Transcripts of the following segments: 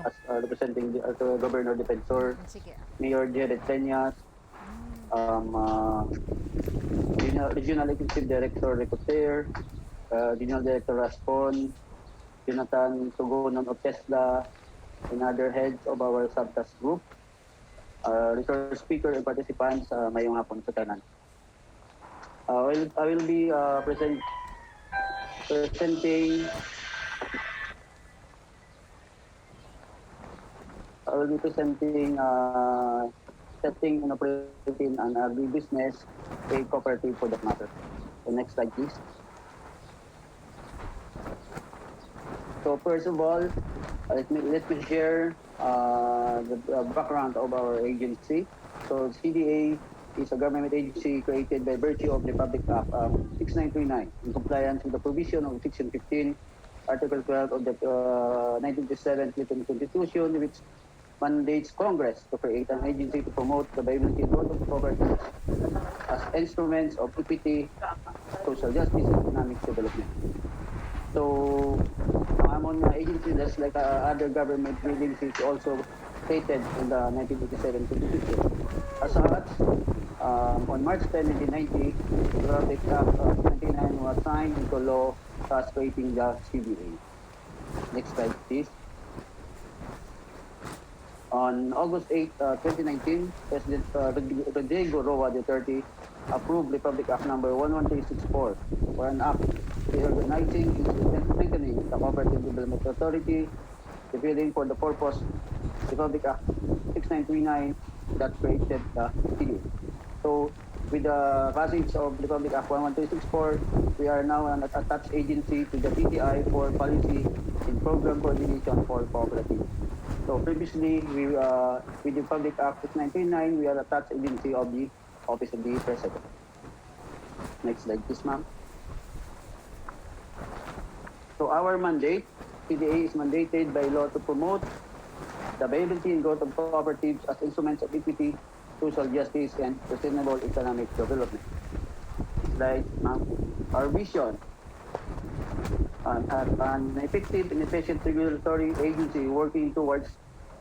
as representing the Governor Defensor, Sige. Mayor Jared Peñas, Regional Executive Director Recoter, Regional Director Raspon, Jonathan Tugunan of Tesla, and other heads of our subtask group, resource speaker and participants, mayong hapon sa tanan. I will be presenting I will be presenting setting and operating an agri-business, a cooperative for that matter. The next slide, please. So first of all, let me share the background of our agency. So CDA is a government agency created by virtue of the Republic Act 6939 in compliance with the provision of Section 15, Article 12 of the 1957 Philippine Constitution, which mandates Congress to create an agency to promote the viability and growth of cooperatives as instruments of equity, social justice, and economic development. So, ang amon agency, just like other government agencies, also stated in the 1987 Constitution. As such, on March 10, 1990, the Republic Act 29 was signed into law, thus creating the CDA. Next slide, please. On August 8, 2019, President Rodrigo Roa Duterte approved Republic Act number 11364 for an act reorganizing and strengthening the Cooperative Development Authority, repealing for the purpose Republic Act 6939 that created the CDA. So, with the passage of Republic Act 11364, we are now an attached agency to the DTI for policy and program coordination for cooperatives. So previously, with the Public Act 6939, we are attached agency of the Office of the President. Next slide, please, ma'am. So our mandate, CDA is mandated by law to promote the viability and growth of cooperatives as instruments of equity, social justice, and sustainable economic development. Next slide, ma'am. Our vision, an effective and efficient regulatory agency working towards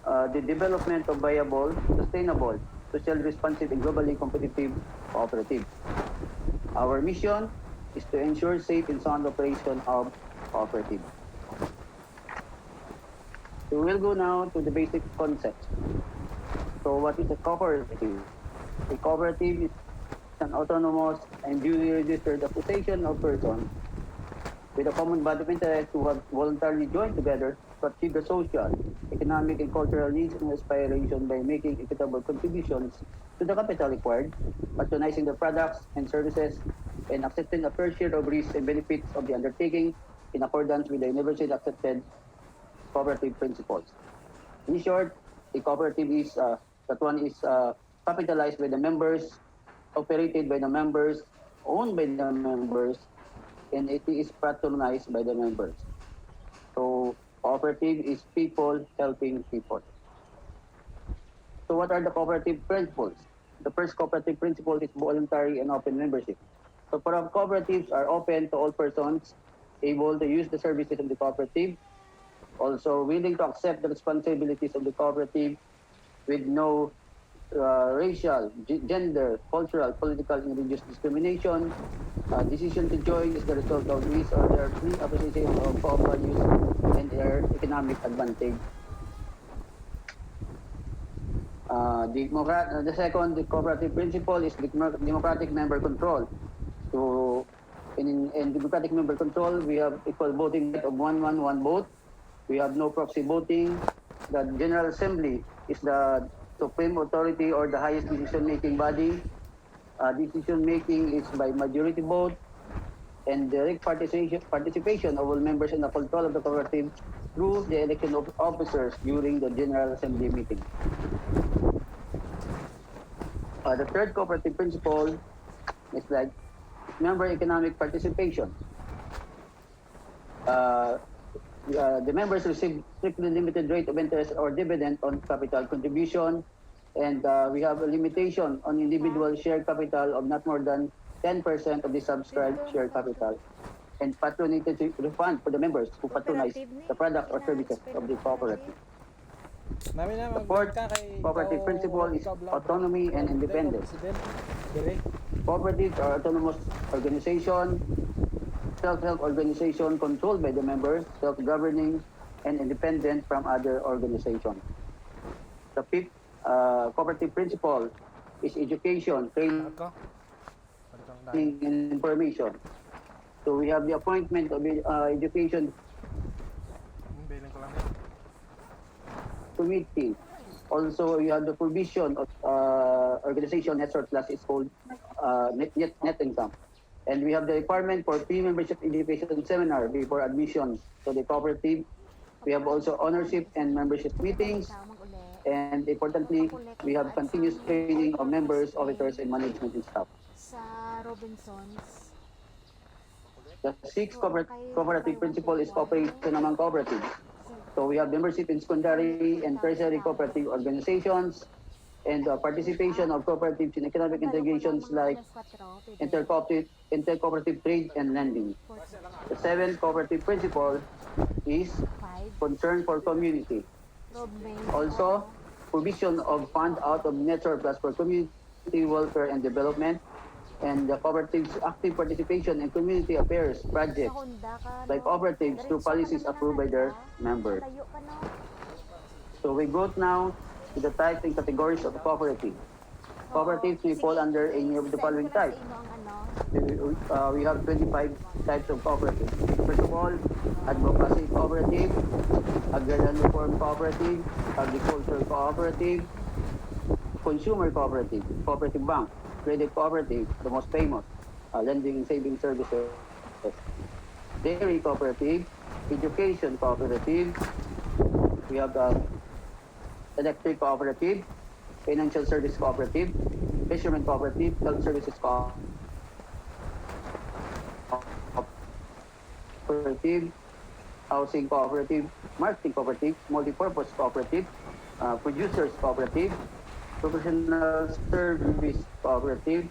the development of viable, sustainable, socially responsive, and globally competitive cooperatives. Our mission is to ensure safe and sound operation of cooperatives. So we'll go now to the basic concepts. So what is a cooperative? A cooperative is an autonomous and duly registered association of persons with a common body of interest who have voluntarily joined together to achieve the social, economic, and cultural needs and aspirations by making equitable contributions to the capital required, patronizing the products and services, and accepting a fair share of risks and benefits of the undertaking in accordance with the universally accepted cooperative principles. In short, a cooperative is capitalized by the members, operated by the members, owned by the members, and it is patronized by the members. So, cooperative is people helping people. So, what are the cooperative principles? The first cooperative principle is voluntary and open membership. So, cooperatives are open to all persons able to use the services of the cooperative, also willing to accept the responsibilities of the cooperative with no racial, gender, cultural, political, and religious discrimination. Decision to join is the result of his or their free appreciation of co-op values and their economic advantage. The second, the cooperative principle is democratic member control. So, in democratic member control, we have equal voting right of one vote. We have no proxy voting. The General Assembly is the supreme authority or the highest decision-making body. Decision-making is by majority vote, and direct participation of all members in the control of the cooperative through the election of officers during the General Assembly meeting. The third cooperative principle, next slide, is member economic participation. The members receive strictly limited rate of interest or dividend on capital contribution, and we have a limitation on individual share capital of not more than 10% of the subscribed share capital, and patronated refund for the members who patronize the products or services of the cooperative. Mami na, The mag-vlog fourth ka kay cooperative principle is ikaw vlog. autonomy and independence. President. Dire. Cooperatives are autonomous organization, self-help organization controlled by the members, self-governing, and independent from other organizations. The fifth cooperative principle is education, Lakad training, ko. Balik lang tayo. and information. So we have the appointment of education Bilhin ko lang. committee. Also, we have the provision of organization net surplus is called net income. And we have the requirement for pre-membership education seminar before admission to the cooperative. We have also ownership and membership meetings. And importantly, we have continuous training of members, officers, and management and staff. Sa Robinsons. The sixth cooperative principle is cooperation among cooperatives. So we have membership in secondary and tertiary cooperative organizations and participation of cooperatives in economic integrations like intercooperative trade and lending. The seventh cooperative principle is concern for community. Also, provision of fund out of net surplus for community welfare and development, and the cooperatives' active participation in community affairs projects by cooperatives through policies approved by their members. So we go now to the types and categories of cooperative. Cooperatives may fall under any of the following types. We have 25 types of cooperatives. First of all, advocacy cooperative, agrarian reform cooperative, agriculture cooperative, consumer cooperative, cooperative bank, credit cooperative, the most famous, lending and saving services, dairy cooperative, education cooperative, we have electric cooperative, financial service cooperative, fisherman cooperative, health services cooperative, housing cooperative, marketing cooperative, multi-purpose cooperative, producers cooperative, professional service cooperative,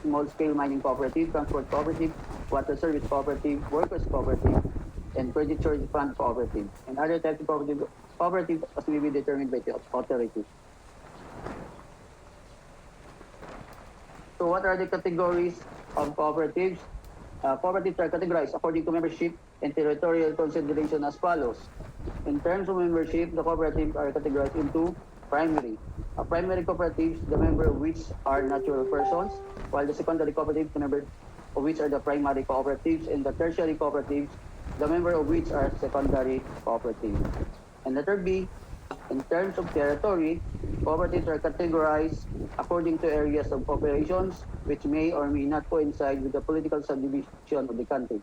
small-scale mining cooperative, transport cooperative, water service cooperative, workers cooperative, and credit charge fund cooperative, and other types of cooperative as may be determined by the authority. So what are the categories of cooperatives? Cooperatives are categorized according to membership and territorial consideration as follows. In terms of membership, the cooperatives are categorized into primary. Primary cooperatives, the member of which are natural persons, while the secondary cooperatives, the member of which are the primary cooperatives, and the tertiary cooperatives, the member of which are secondary cooperatives. And letter B, in terms of territory, cooperatives are categorized according to areas of operations which may or may not coincide with the political subdivision of the country.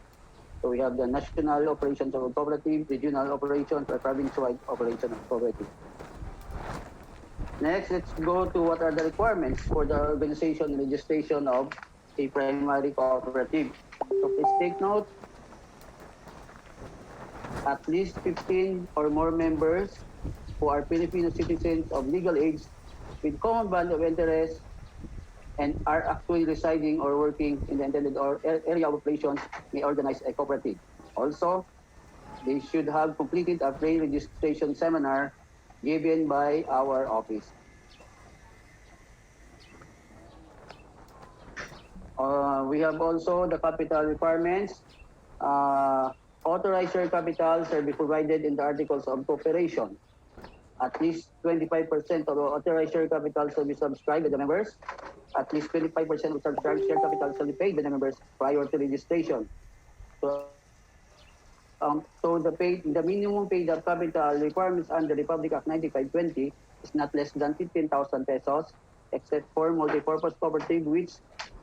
So we have the national operations of a cooperative, regional operations, or province-wide operation of cooperative. Next, let's go to what are the requirements for the organization and registration of a primary cooperative. So please take note, at least 15 or more members who are Filipino citizens of legal age with common bond of interest and are actually residing or working in the intended or area of operations may organize a cooperative. Also, they should have completed a pre-registration seminar given by our office. We have also the capital requirements. Authorized share capital shall be provided in the articles of cooperation. At least 25% of authorized share capital shall be subscribed by the members. At least 25% of subscribed share capital shall be paid by the members prior to registration. So the minimum paid up capital requirements under Republic Act 9520 is not less than 15,000 pesos, except for multi-purpose cooperative, which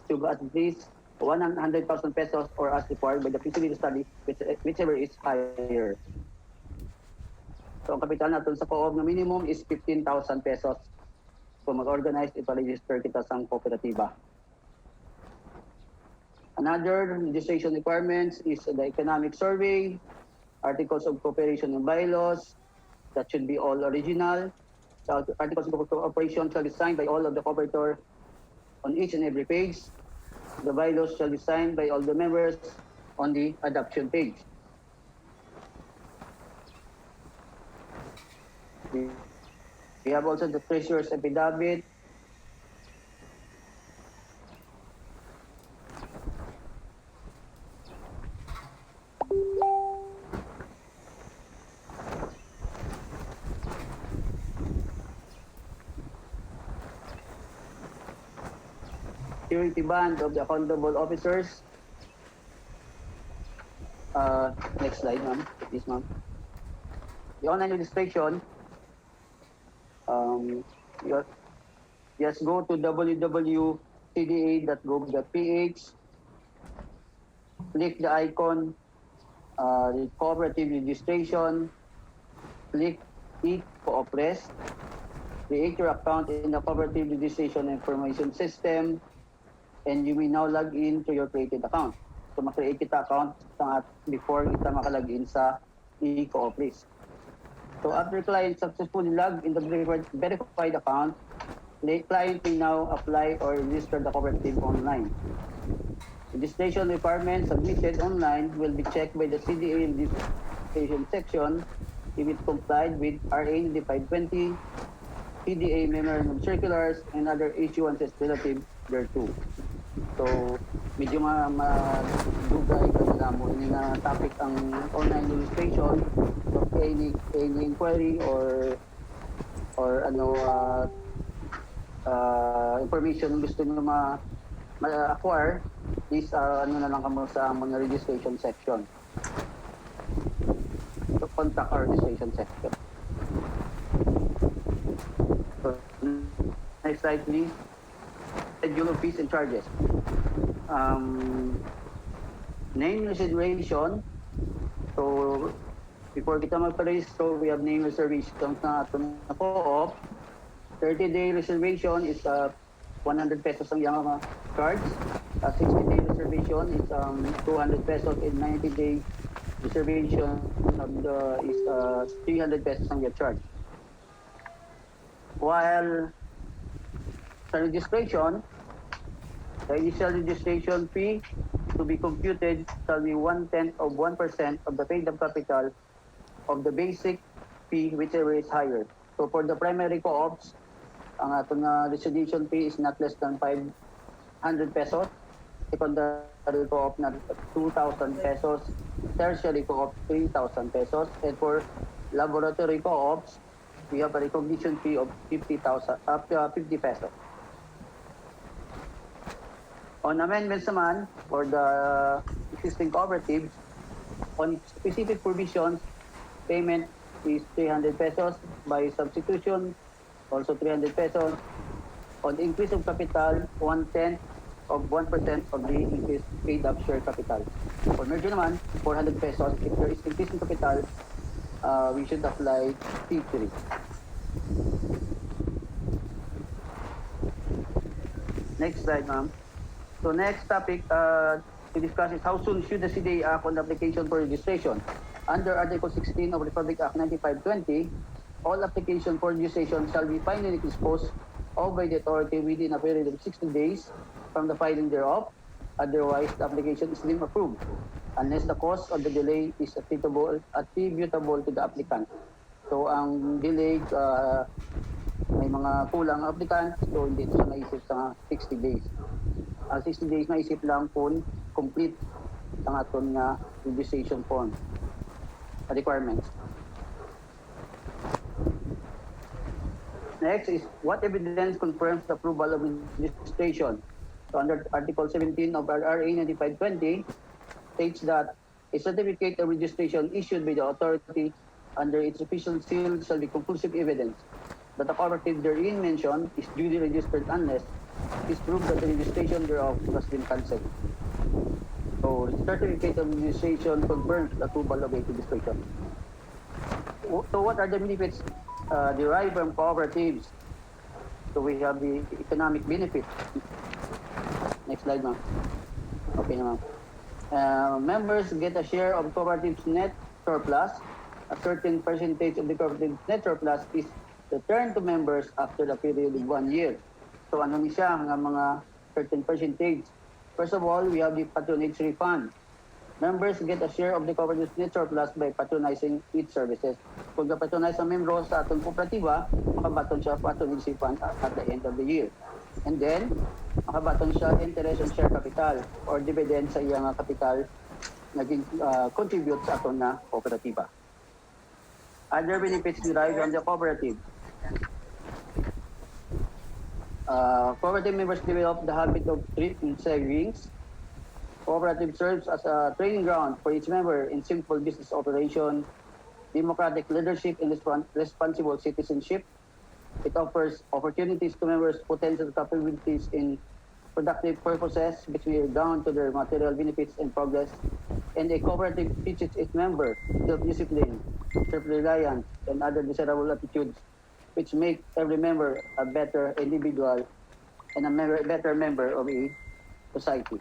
should at least 100,000 pesos or as required by the feasibility study, whichever is higher. So ang kapital natin sa co-op na minimum is 15,000 pesos. So mag-organize, ipa-register kita sa kooperatiba. Another registration requirements is the economic survey, articles of cooperation and bylaws, that should be all original. The articles of cooperation shall be signed by all of the cooperator on each and every page. The bylaws shall be signed by all the members on the adoption page. We have also the treasurer's affidavit. Security band of the accountable officers. Next slide, ma'am. Please, ma'am. The online registration, you just go to www.cda.gov.ph, click the icon, the cooperative registration, click e-Coopres, create your account in the cooperative registration information system, and you may now log in to your created account. So, makreate kita account before kita makalagin sa e-Coopres. So, after client successfully logged in the verified account, the client may now apply or register the cooperative online. Registration requirements submitted online will be checked by the CDA registration section if it complied with RA 520, CDA memorandum circulars, and other issuances relative thereto. So, medyo madugay kanila mo ini na topic ang online registration. So, any inquiry or information gusto nyo ma-acquire, please na lang kamo sa mga registration section. So, contact our registration section. So, next slide, please. Schedule of fees and charges. Name reservation. So, before kita magpa-register, we have name reservation na ato na co-op. 30-day reservation is 100 pesos ang yung charge. 60-day reservation is 200 pesos, and 90-day reservation is 300 pesos ang your charge. While sa registration, the initial registration fee to be computed shall be 1/10 of 1% of the paid-up capital of the basic fee, whichever is higher. So for the primary co-ops, ang ato na registration fee is not less than 500 pesos. Secondary co-op na 2,000 pesos. Tertiary co-op 3,000 pesos. And for laboratory co-ops, we have a recognition fee of 50 pesos. On amendments naman, for the existing cooperatives, on specific provisions, payment is 300 pesos. By substitution, also 300 pesos. On increase of capital, 1/10 of 1% of the increase paid up share capital. For merger naman, 400 pesos. If there is increase in capital, we should apply T3. Next slide, ma'am. So next topic to discuss is how soon should the CDA act on the application for registration. Under Article 16 of Republic Act 9520, all application for registration shall be finally disposed of by the authority within a period of 60 days from the filing thereof. Otherwise, the application is deemed approved unless the cause of the delay is attributable to the applicant. So ang delay, may mga kulang applicant, so hindi ito siya naisip sa 60 days. 60 days naisip lang kung complete ang aton nga registration form requirements. Next is what evidence confirms the approval of registration. So under Article 17 of RA 9520 states that a certificate of registration issued by the authority under its official seal shall be conclusive evidence that the cooperative therein mentioned is duly registered unless it is proved that the registration thereof has been cancelled. So, certificate of registration confirms the approval of a registration. So, what are the benefits derived from cooperatives? So, we have the economic benefits. Next slide, ma'am. Okay, ma'am. Members get a share of cooperative's net surplus. A certain percentage of the cooperative's net surplus is returned to members after the period of 1 year. So ano ni siya nga mga certain percentage. First of all, we have the patronage refund. Members get a share of the cooperative's net surplus by patronizing its services. Kung patronize ang membro sa atong kooperatiba, makabaton siya patronage fund at the end of the year. And then, makabaton siya interest on share capital or dividend sa iyang kapital naging contribute sa aton na kooperatiba. Other benefits derived from the cooperative. Cooperative members develop the habit of thrift and savings. Cooperative serves as a training ground for each member in simple business operation, democratic leadership, and responsible citizenship. It offers opportunities to members' potential capabilities in productive purposes, which will down to their material benefits and progress. And a cooperative teaches its member self-discipline, self-reliance, and other desirable attitudes, which make every member a better individual and a better member of a society.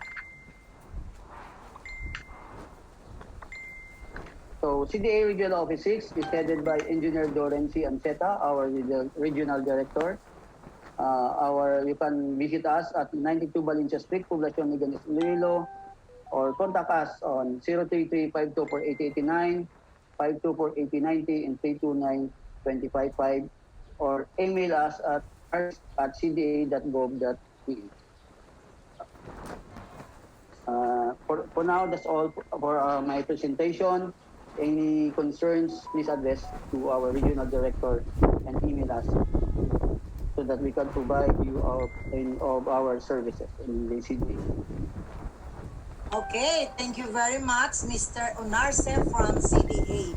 So CDA Regional Office 6 is headed by Engineer Dorency Anceta, our regional director. You can visit us at 92 Valencia Street, Poblacion Niganis, Iloilo, or contact us on 033-524-8089, 524-8090, and 329-255, or email us at cda.gov.ph. For now, that's all for my presentation. Any concerns, please address to our regional director and email us so that we can provide you of our services in the CDA. Okay, thank you very much, Mr. Unarce from CDA.